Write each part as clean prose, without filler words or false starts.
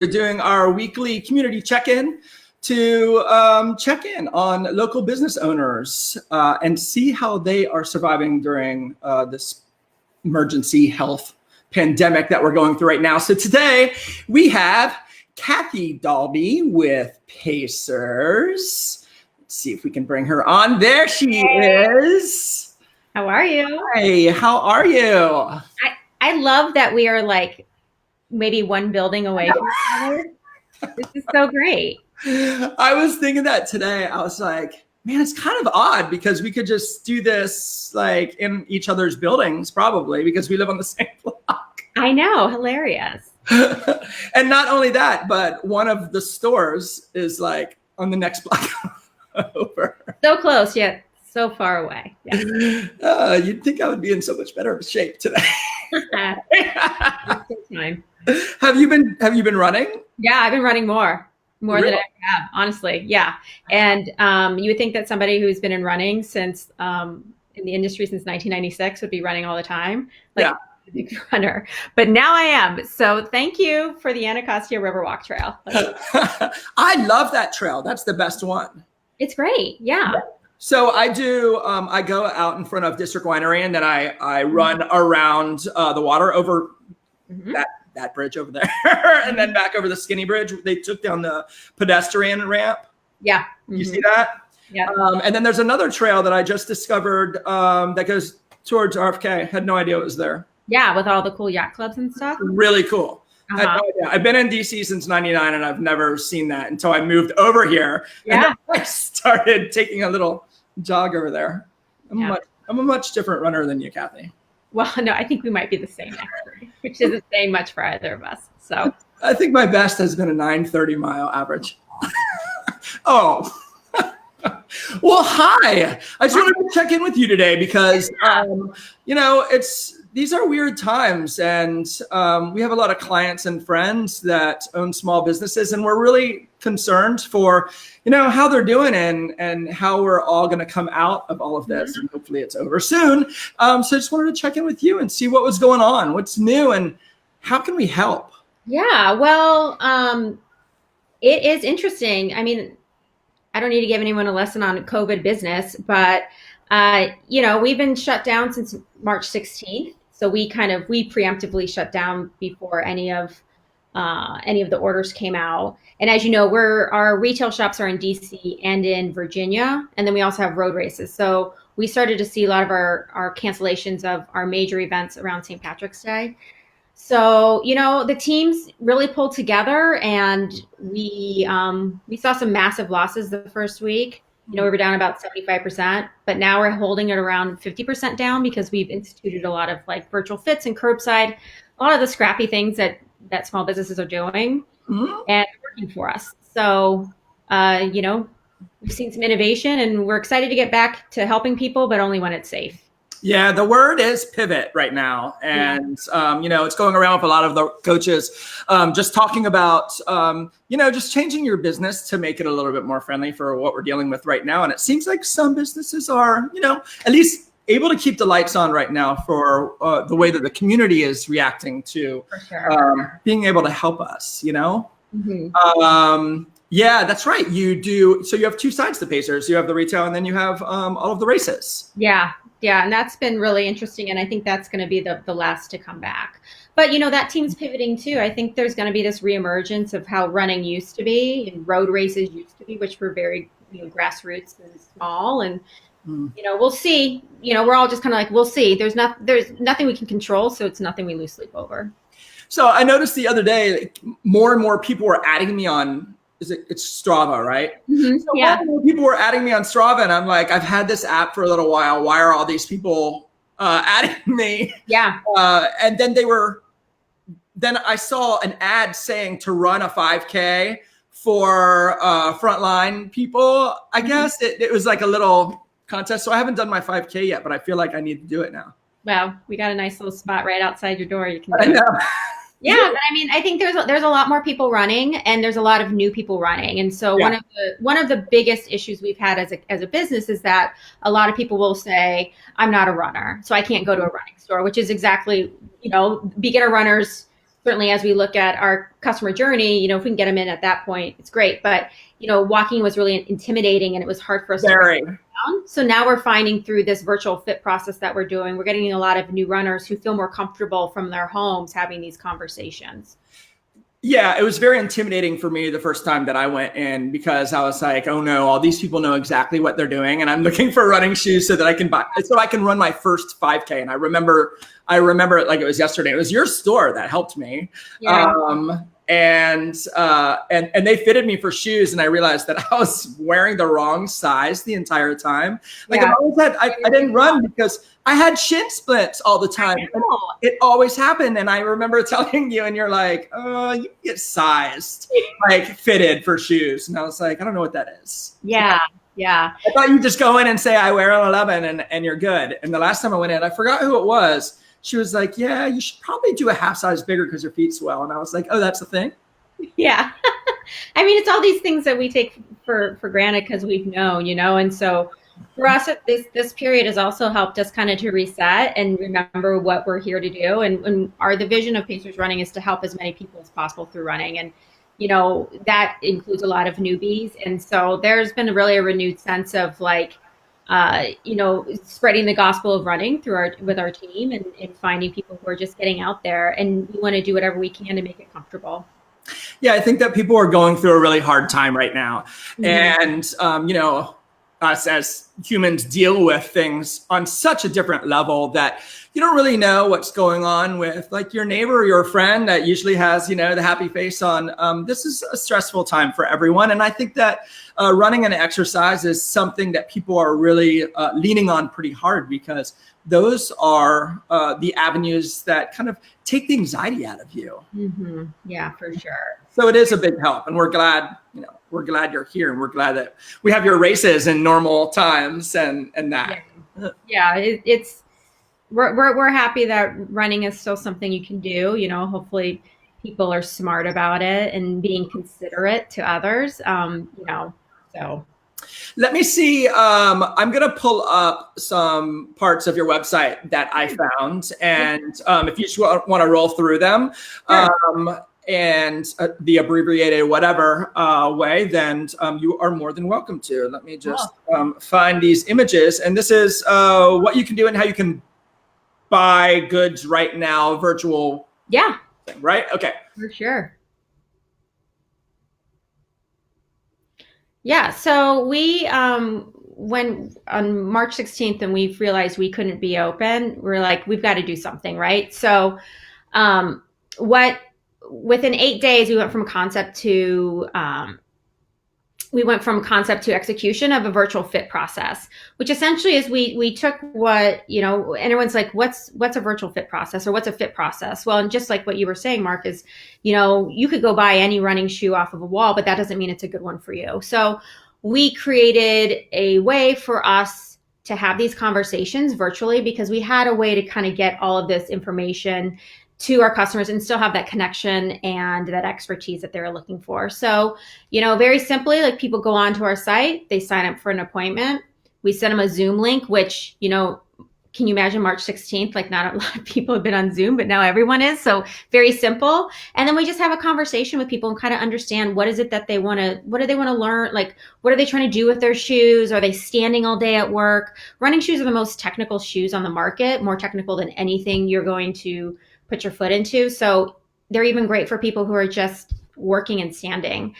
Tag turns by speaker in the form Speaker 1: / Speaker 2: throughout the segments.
Speaker 1: We're doing our weekly community check-in to check in on local business owners and see how they are surviving during this emergency health pandemic that we're going through right now. So today we have Kathy Dalby with Pacers. Let's see if we can bring her on. There she is.
Speaker 2: How are you?
Speaker 1: Hey, how are you?
Speaker 2: I love that we are like maybe one building away from each other. This is so great.
Speaker 1: I was thinking that today. I was like, man, it's kind of odd because we could just do this like in each other's buildings, probably because we live on the same block.
Speaker 2: I know, hilarious.
Speaker 1: And not only that, but one of the stores is like on the next block over.
Speaker 2: So close yet so far away. Yeah.
Speaker 1: You'd think I would be in so much better shape today.
Speaker 2: Time.
Speaker 1: Have you been running?
Speaker 2: Yeah, I've been running more
Speaker 1: Really?
Speaker 2: than I ever have, honestly. Yeah. And you would think that somebody who's been in running since in the industry since 1996 would be running all the time. Like
Speaker 1: Yeah.
Speaker 2: a big runner. But now I am. So thank you for the Anacostia Riverwalk Trail.
Speaker 1: I love that trail. That's the best one.
Speaker 2: It's great. Yeah.
Speaker 1: So I do. I go out in front of District Winery, and then I run around the water over
Speaker 2: Mhm.
Speaker 1: that bridge over there, and then back over the Skinny Bridge. They took down the pedestrian ramp.
Speaker 2: Yeah.
Speaker 1: You
Speaker 2: Mhm.
Speaker 1: see that?
Speaker 2: Yeah.
Speaker 1: And then there's another trail that I just discovered that goes towards RFK. Had no idea it was there.
Speaker 2: Yeah, with all the cool yacht clubs and stuff.
Speaker 1: Really cool. Had
Speaker 2: Uh-huh.
Speaker 1: no idea. I've been in DC since '99, and I've never seen that until I moved over here. And
Speaker 2: Yeah.
Speaker 1: then I started taking a little jog over there.
Speaker 2: Yeah.
Speaker 1: I'm a much different runner than you, Kathy.
Speaker 2: Well, no, I think we might be the same actually, which isn't saying much for either of us. So
Speaker 1: I think my best has been a 9:30 mile average. Oh. Well, hi. I just wanted to check in with you today because, these are weird times, and we have a lot of clients and friends that own small businesses, and we're really concerned for, how they're doing and how we're all going to come out of all of this, and hopefully it's over soon. So I just wanted to check in with you and see what was going on, what's new, and how can we help?
Speaker 2: yeah, well, it is interesting. I mean, I don't need to give anyone a lesson on COVID business, but we've been shut down since March 16th. So we preemptively shut down before any of the orders came out. And as you know, our retail shops are in DC and in Virginia, and then we also have road races. So we started to see a lot of our cancellations of our major events around St. Patrick's Day. So, the teams really pulled together, and we saw some massive losses the first week. We were down about 75%, but now we're holding it around 50% down because we've instituted a lot of like virtual fits and curbside, a lot of the scrappy things that small businesses are doing
Speaker 1: Mhm.
Speaker 2: and working for us. So, we've seen some innovation, and we're excited to get back to helping people, but only when it's safe.
Speaker 1: Yeah, the word is pivot right now. And, it's going around with a lot of the coaches just talking about, just changing your business to make it a little bit more friendly for what we're dealing with right now. And it seems like some businesses are, at least able to keep the lights on right now for the way that the community is reacting to
Speaker 2: For sure.
Speaker 1: being able to help us,
Speaker 2: Mhm.
Speaker 1: Yeah, that's right. You do. So you have two sides to Pacers. You have the retail, and then you have all of the races.
Speaker 2: Yeah. Yeah. And that's been really interesting. And I think that's going to be the last to come back. But, that team's pivoting too. I think there's going to be this reemergence of how running used to be and road races used to be, which were very, grassroots and small. And, we'll see. We're all just kind of like, we'll see. There's nothing we can control. So it's nothing we lose sleep over.
Speaker 1: So I noticed the other day, like, more and more people were adding me on. It's Strava, right?
Speaker 2: Mhm.
Speaker 1: So
Speaker 2: Yeah.
Speaker 1: more and more people were adding me on Strava, and I'm like, I've had this app for a little while. Why are all these people adding me?
Speaker 2: Yeah.
Speaker 1: And then I saw an ad saying to run a 5K for frontline people. I guess it was like a little contest. So I haven't done my 5K yet, but I feel like I need to do it now.
Speaker 2: Well, we got a nice little spot right outside your door. You can
Speaker 1: I
Speaker 2: do it.
Speaker 1: know.
Speaker 2: Yeah, but I mean, I think there's a lot more people running, and there's a lot of new people running. And so
Speaker 1: Yeah.
Speaker 2: one of the biggest issues we've had as a business is that a lot of people will say, I'm not a runner, so I can't go to a running store, which is exactly, beginner runners certainly as we look at our customer journey, if we can get them in at that point, it's great. But, walking was really intimidating and it was hard for us to
Speaker 1: Very.
Speaker 2: down. So now we're finding through this virtual fit process that we're doing, we're getting a lot of new runners who feel more comfortable from their homes having these conversations.
Speaker 1: Yeah, it was very intimidating for me the first time that I went in because I was like, oh no, all these people know exactly what they're doing. And I'm looking for running shoes so that I can run my first 5K. And I remember it like it was yesterday. It was your store that helped me.
Speaker 2: Yeah.
Speaker 1: And they fitted me for shoes, and I realized that I was wearing the wrong size the entire time. Like
Speaker 2: Yeah.
Speaker 1: I didn't run because I had shin splints all the time. It always happened, and I remember telling you, and you're like, "Oh, you get sized, like fitted for shoes," and I was like, "I don't know what that is."
Speaker 2: Yeah. Yeah.
Speaker 1: I thought you just go in and say, "I wear an 11," and you're good. And the last time I went in, I forgot who it was. She was like, yeah, you should probably do a half size bigger because your feet swell. And I was like, oh, that's the thing.
Speaker 2: Yeah. I mean, it's all these things that we take for granted because we've known, and so for us, this period has also helped us kind of to reset and remember what we're here to do. And the vision of Pacers Running is to help as many people as possible through running. And, that includes a lot of newbies. And so there's been really a renewed sense of like, spreading the gospel of running with our team and finding people who are just getting out there, and we want to do whatever we can to make it comfortable.
Speaker 1: Yeah, I think that people are going through a really hard time right now. Mm-hmm. And, us as humans deal with things on such a different level that you don't really know what's going on with like your neighbor or your friend that usually has, the happy face on. This is a stressful time for everyone. And I think that running and exercise is something that people are really leaning on pretty hard because those are the avenues that kind of take the anxiety out of you.
Speaker 2: Mm-hmm. Yeah, for sure.
Speaker 1: So it is a big help, and we're glad you're here, and we're glad that we have your races in normal times and that.
Speaker 2: Yeah, we're happy that running is still something you can do. Hopefully people are smart about it and being considerate to others. So.
Speaker 1: Let me see. I'm going to pull up some parts of your website that I found, and if you just want to roll through them. Sure. And the abbreviated whatever way, then you are more than welcome to. Let me just find these images. And this is what you can do and how you can buy goods right now, virtual.
Speaker 2: Yeah.
Speaker 1: Thing, right? Okay.
Speaker 2: For sure. Yeah. So we, when on March 16th and we realized we couldn't be open, we're like, we've got to do something, right? So within 8 days, we went from concept to execution of a virtual fit process, which essentially is we took what, and everyone's like, what's a virtual fit process or what's a fit process? Well, and just like what you were saying, Mark, is, you could go buy any running shoe off of a wall, but that doesn't mean it's a good one for you. So we created a way for us to have these conversations virtually because we had a way to kind of get all of this information to our customers and still have that connection and that expertise that they're looking for. So, very simply, like people go onto our site, they sign up for an appointment. We send them a Zoom link, which, can you imagine March 16th? Like not a lot of people have been on Zoom, but now everyone is. So very simple. And then we just have a conversation with people and kind of understand what do they want to learn? Like, what are they trying to do with their shoes? Are they standing all day at work? Running shoes are the most technical shoes on the market, more technical than anything you're going to put your foot into. So they're even great for people who are just working and standing.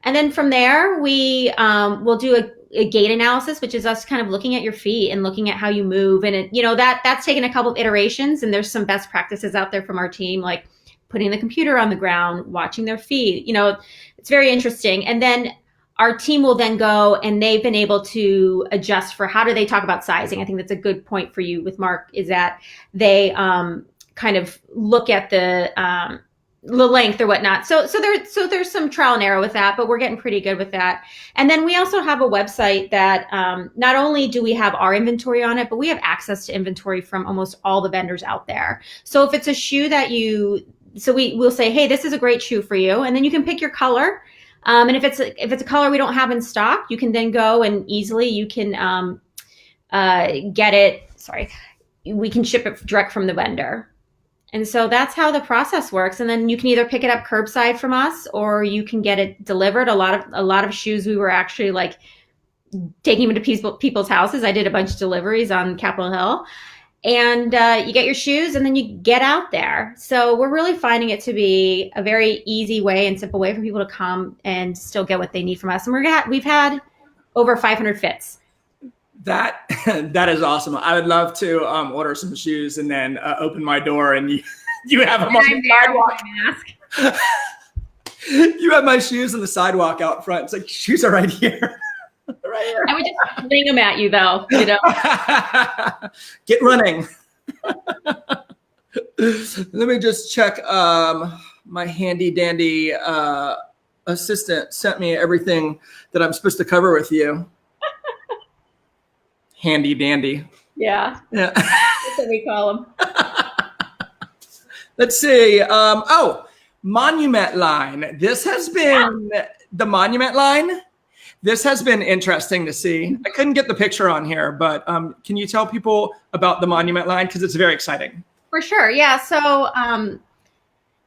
Speaker 2: And then from there, we will do a gait analysis, which is us kind of looking at your feet and looking at how you move. And that's taken a couple of iterations. And there's some best practices out there from our team, like putting the computer on the ground, watching their feet. It's very interesting. And then our team will then go and they've been able to adjust for how do they talk about sizing. I think that's a good point for you with Mark, is that they kind of look at the length or whatnot. So there's some trial and error with that, but we're getting pretty good with that. And then we also have a website that not only do we have our inventory on it, but we have access to inventory from almost all the vendors out there. So if it's a shoe that we'll say, hey, this is a great shoe for you. And then you can pick your color. And if it's a color we don't have in stock, you can then go and easily you can get it. Sorry, we can ship it direct from the vendor. And so that's how the process works. And then you can either pick it up curbside from us or you can get it delivered. A lot of shoes we were actually like taking them to people's houses. I did a bunch of deliveries on Capitol Hill. And you get your shoes and then you get out there. So we're really finding it to be a very easy way and simple way for people to come and still get what they need from us. And we've had over 500 fits.
Speaker 1: That that is awesome. I would love to order some shoes and then open my door and you have them on the sidewalk. You have my shoes on the sidewalk out front. It's like shoes are right here. Right here.
Speaker 2: I would just fling them at you, though. You know,
Speaker 1: get running. Let me just check. My handy dandy assistant sent me everything that I'm supposed to cover with you. Handy dandy.
Speaker 2: Yeah.
Speaker 1: Yeah.
Speaker 2: That's what we call them.
Speaker 1: Let's see. Monument line. This has been the Monument line. This has been interesting to see. I couldn't get the picture on here, but can you tell people about the Monument line? Because it's very exciting.
Speaker 2: For sure. Yeah. So,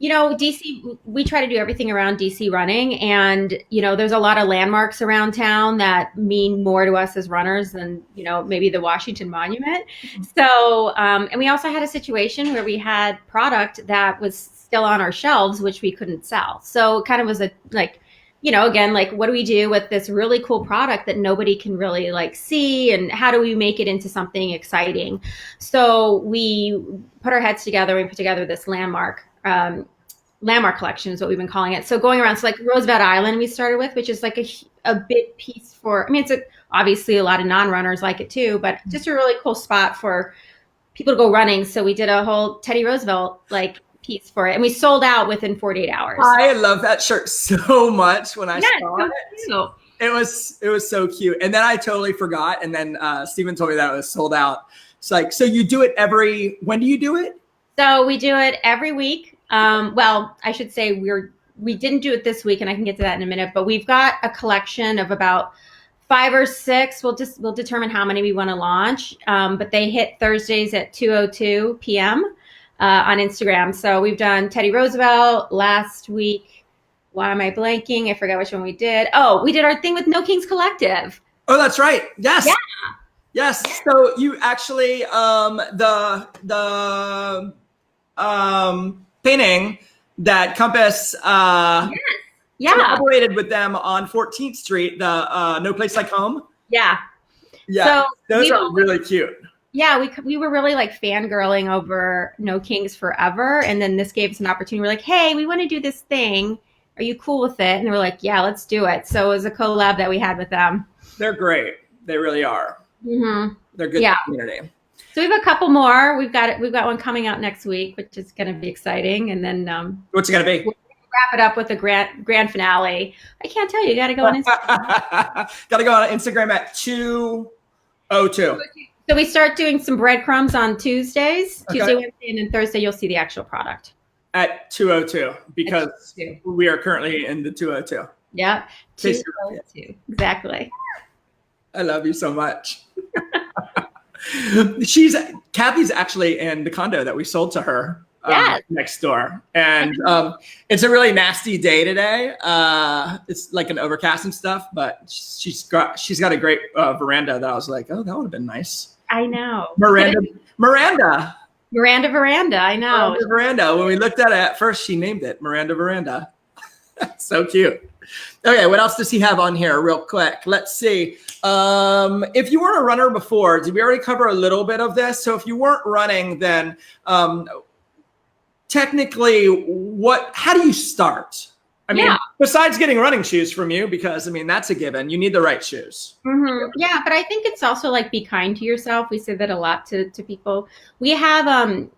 Speaker 2: DC, we try to do everything around DC running. And, there's a lot of landmarks around town that mean more to us as runners than, maybe the Washington Monument. So, and we also had a situation where we had product that was still on our shelves, which we couldn't sell. So it kind of was again, like, what do we do with this really cool product that nobody can really see, and how do we make it into something exciting? So we put our heads together. We put together this landmark collection is what we've been calling it. So going around, so like Roosevelt Island we started with, which is like a big piece it's obviously a lot of non-runners like it too, but just a really cool spot for people to go running. So we did a whole Teddy Roosevelt piece for it, and we sold out within 48 hours.
Speaker 1: I love that shirt so much. When I saw it,
Speaker 2: cute.
Speaker 1: it was so cute. And then I totally forgot. And then Stephen told me that it was sold out. It's like, so you do it when do you do it?
Speaker 2: So we do it every week. Well, I should say we didn't do it this week, and I can get to that in a minute. But we've got a collection of about 5 or 6. We'll determine how many we want to launch. But they hit Thursdays at 2:02 p.m. On Instagram. So we've done Teddy Roosevelt last week. Why am I blanking? I forgot which one we did. Oh, we did our thing with No Kings Collective.
Speaker 1: Oh, that's right. Yes.
Speaker 2: Yeah.
Speaker 1: Yes. So you actually the painting that Compass collaborated with them on 14th Street, the No Place Like Home.
Speaker 2: Yeah.
Speaker 1: Yeah. So those are really cute.
Speaker 2: Yeah, we were really fangirling over No Kings Forever. And then this gave us an opportunity. We're like, hey, we want to do this thing. Are you cool with it? And they were like, yeah, let's do it. So it was a collab that we had with them. They're
Speaker 1: great. They really are.
Speaker 2: Mm-hmm.
Speaker 1: They're good community.
Speaker 2: So we have a couple more. We've got one coming out next week, which is going to be exciting. And then
Speaker 1: what's it going to be?
Speaker 2: We'll wrap it up with a grand finale. I can't tell you. You got to go on Instagram.
Speaker 1: Got to go on Instagram at 2:02.
Speaker 2: So we start doing some breadcrumbs on Tuesdays,
Speaker 1: Okay.
Speaker 2: Tuesday, Wednesday, and then Thursday you'll see the actual product.
Speaker 1: At 2:02 because we are currently in the 2:02.
Speaker 2: Yeah, 2:02. Exactly.
Speaker 1: I love you so much. Kathy's actually in the condo that we sold to her next door. And it's a really nasty day today. It's like an overcast and stuff, but she's got a great veranda that I was like, oh, that would have been nice.
Speaker 2: I know.
Speaker 1: Miranda.
Speaker 2: Veranda, I know.
Speaker 1: Miranda Veranda. When we looked at it at first, she named it Miranda Veranda. So cute. Okay, what else does he have on here real quick? Let's see. If you weren't a runner before, did we already cover a little bit of this? So if you weren't running, then technically, how do you start? I mean, besides getting running shoes from you, because that's a given. You need the right shoes.
Speaker 2: Mm-hmm. Yeah, but I think it's also be kind to yourself. We say that a lot to people. We have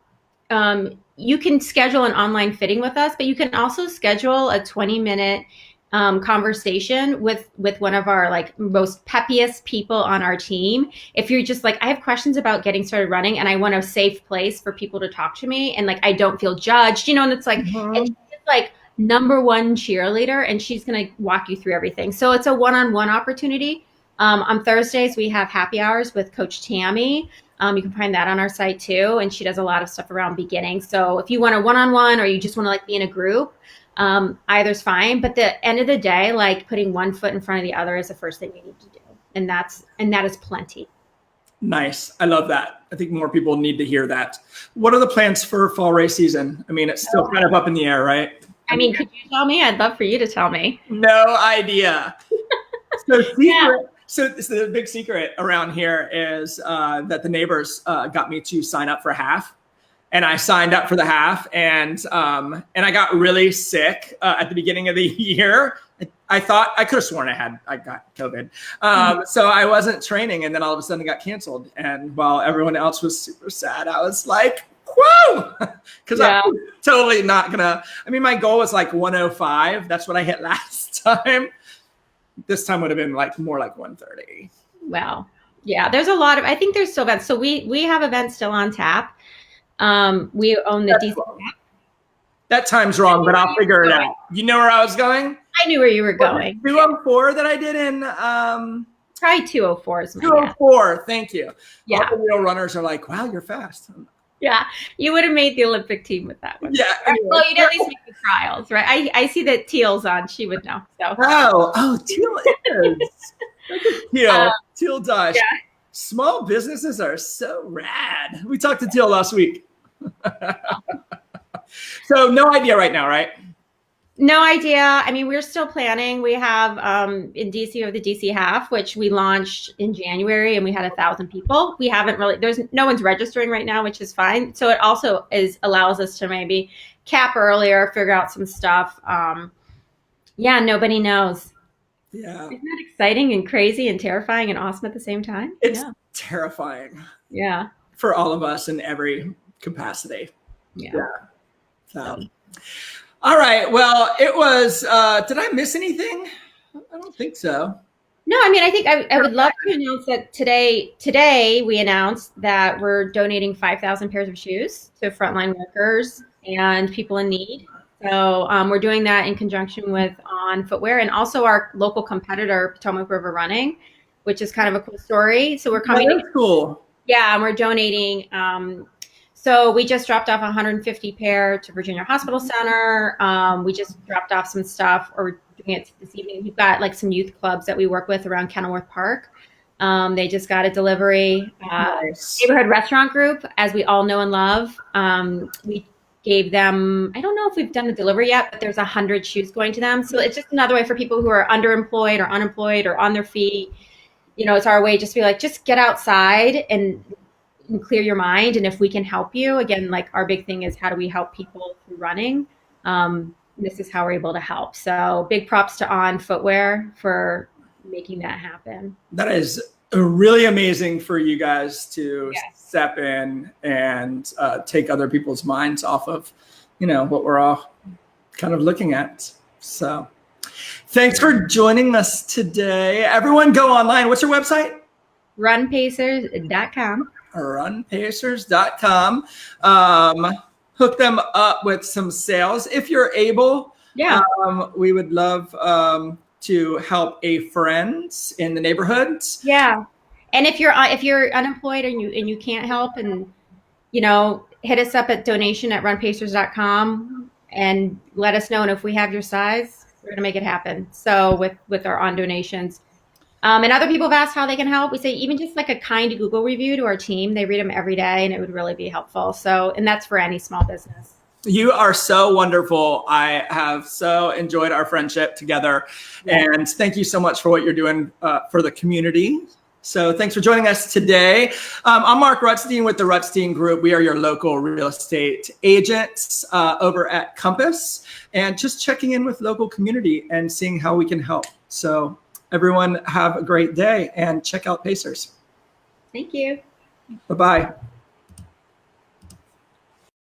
Speaker 2: you can schedule an online fitting with us, but you can also schedule a 20-minute conversation with one of our most peppiest people on our team. If you're just I have questions about getting started running and I want a safe place for people to talk to me and I don't feel judged, and it's and she's number one cheerleader and she's going to walk you through everything. So it's a one-on-one opportunity. On Thursdays, we have happy hours with Coach Tammy. You can find that on our site too. And she does a lot of stuff around beginning. So if you want a one-on-one or you just want to like be in a group, either's fine. But the end of the day, like putting one foot in front of the other is the first thing you need to do. And that is plenty.
Speaker 1: Nice. I love that. I think more people need to hear that. What are the plans for fall race season? I mean, it's still kind of up in the air, right?
Speaker 2: I mean, could you tell me? I'd love for you to tell me.
Speaker 1: No idea. So the big secret around here is that the neighbors got me to sign up for half, and I signed up for the half, and I got really sick at the beginning of the year. I thought I could have sworn I got COVID, so I wasn't training, and then all of a sudden it got canceled. And while everyone else was super sad, I was like, whoa, because I'm totally not gonna. I mean, my goal was like 105. That's what I hit last time. This time would have been like more like 130.
Speaker 2: Wow. Yeah, there's a lot of, I think there's still events. So we have events still on tap. We own the DC.
Speaker 1: That time's wrong, but I'll figure it out. You know where I was going?
Speaker 2: I knew where you were going.
Speaker 1: 204 that I did in
Speaker 2: probably 204 is my
Speaker 1: 204. Guess. Thank you.
Speaker 2: Yeah.
Speaker 1: All the real runners are like, wow, you're fast.
Speaker 2: Yeah, you would have made the Olympic team with that one.
Speaker 1: Yeah. Anyway.
Speaker 2: Well, you'd at least make the trials, right? I see that Teal's on. She would know. So.
Speaker 1: Oh, Teal is. Teal does.
Speaker 2: Yeah.
Speaker 1: Small businesses are so rad. We talked to Teal last week. So no idea right now, right?
Speaker 2: No idea. I mean, we're still planning. We have in DC, or the DC half, which we launched in January, and we had 1,000 people. We haven't really, there's no one's registering right now, which is fine. So it also allows us to maybe cap earlier, figure out some stuff. Yeah, nobody knows.
Speaker 1: Yeah.
Speaker 2: Isn't that exciting and crazy and terrifying and awesome at the same time?
Speaker 1: It's terrifying.
Speaker 2: Yeah.
Speaker 1: For all of us in every capacity.
Speaker 2: Yeah.
Speaker 1: So. All right. Well, it was, did I miss anything? I don't think so.
Speaker 2: No, I mean, I think I would love to announce that today we announced that we're donating 5,000 pairs of shoes to frontline workers and people in need. So we're doing that in conjunction with On Footwear and also our local competitor, Potomac River Running, which is kind of a cool story. So we're coming.
Speaker 1: That's cool.
Speaker 2: Yeah, and we're donating. So we just dropped off 150 pair to Virginia Hospital Center. We just dropped off some stuff, or we're doing it this evening. We've got like some youth clubs that we work with around Kenilworth Park. They just got a delivery.
Speaker 1: Nice.
Speaker 2: Neighborhood Restaurant Group, as we all know and love. We gave them, I don't know if we've done the delivery yet, but there's 100 shoes going to them. So it's just another way for people who are underemployed or unemployed or on their feet. You know, it's our way just to be like, just get outside and clear your mind. And if we can help you, again, like our big thing is how do we help people through running? This is how we're able to help. So big props to On Footwear for making that happen.
Speaker 1: That is really amazing for you guys to step in and take other people's minds off of, you know, what we're all kind of looking at. So thanks for joining us today. Everyone go online. What's your website?
Speaker 2: Runpacers.com.
Speaker 1: Runpacers.com. Hook them up with some sales if you're able.
Speaker 2: Yeah.
Speaker 1: We would love to help a friend in the neighborhood.
Speaker 2: Yeah. And if you're unemployed and you can't help, and you know, hit us up at donation@runpacers.com and let us know. And if we have your size, we're gonna make it happen. So with our On donations. And other people have asked how they can help. We say even just like a kind Google review to our team. They read them every day, and it would really be helpful. So, and that's for any small business. You are so wonderful. I have so enjoyed our friendship together. And thank you so much for what you're doing for the community. So thanks for joining us today. I'm Mark Rutstein with the Rutstein Group. We are your local real estate agents over at Compass, and just checking in with local community and seeing how we can help. So everyone have a great day and check out Pacers. Thank you. Bye-bye.